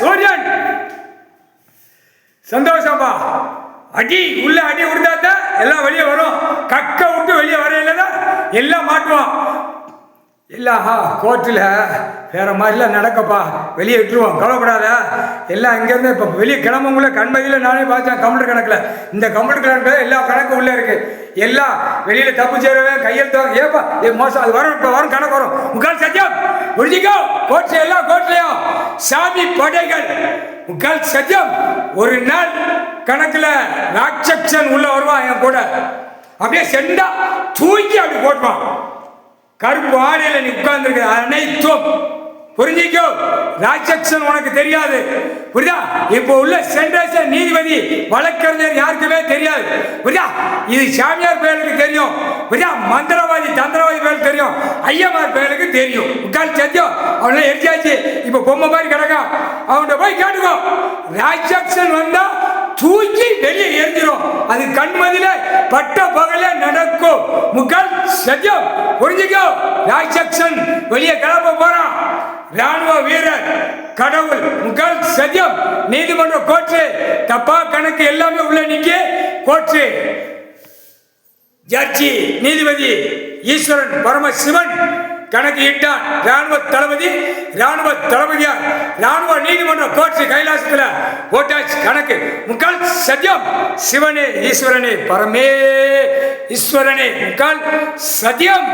சூரியன் சந்தோஷமா அடி உள்ள அடி விடுத்தாத்தான் எல்லாம் வெளியே வரும். கக்க விட்டு வெளியே வரையில்தான் எல்லாம் மாட்டுவான். எல்லாம் கோர்ட்டில் வேற மாதிரிலாம் நடக்கப்பா, வெளியே விட்டுருவோம், கவலைப்படாத. எல்லாம் இங்கேருந்து இப்போ வெளியே கிளம்புங்கள கண்மதியில் நானே பார்த்தேன் கம்ப்யூட்டர் கணக்கில். இந்த கம்ப்யூட்டர் கணக்கில் எல்லா கணக்கும் உள்ளே இருக்குது. எல்லாம் வெளியில் தப்பு சேருவேன் கையெழுத்து ஏப்பா மோசம் அது வரும். இப்போ வரும் கணக்கு வரும். முக்கால் சத்தியம் புரிஞ்சிக்கோ. கோர்ட்ல எல்லாம் கோர்ட்லையும் சாமி படைகள் முக்கால் சத்தியம். ஒரு நாள் கணக்கில் ராட்சக்ஷன் உள்ள வருவான் என் கூட. அப்படியே செண்டா தூக்கி அப்படி போட்டுவான். கருப்பு ஆடையில நீ உட்கார்ந்துருக்கு அனைத்தும் புரிஞ்சிக்கோ. ராட்சக்ஷன் உனக்கு தெரியாது, புரியுதா? இப்போ உள்ள சென்ட்ரேஷன் நீதிபதி வழக்கறிஞர் யாருக்குமே தெரியாது, புரியுதா? இது சாமியார் பேருக்கு தெரியும், புரியுதா? மந்திரவாதி தந்திரவாதி பேருக்கு தெரியும், ஐயமார் பேருக்கு தெரியும். முக்கால் சத்தியம் அவனை எரிச்சாச்சு. இப்போ பொம்மை மாதிரி கிடக்கா. அவன்கிட்ட போய் கேட்டுக்கோ. ராட்சக்ஷன் வந்தா தூக்கி வெளியே எரிஞ்சிடும். அது கண்மதியில பட்ட பகல நடக்கும். முக்கால் சத்தியம் புரிஞ்சுக்கோ. ராட்சக்ஷன் வெளியே கிளம்ப போறான். ராணுவ வீரர் கடவுள் முக்கால் சத்தியம். நீதிமன்ற கோர்ட்டு தப்பா கணக்கு எல்லாமே உள்ள நிக்க கோர்ட்டு ஜட்ஜி நீதிபதி ஈஸ்வரன் பரமசிவன் கணக்கு இட்டான். ராணுவ தளபதியார் ராணுவ நீதிமன்ற கோர்ட்டு கைலாசத்துல போட்டாச்சு கணக்கு. முக்கால் சத்தியம். சிவனே ஈஸ்வரனே பரமே ஈஸ்வரனே முக்கால் சத்தியம்.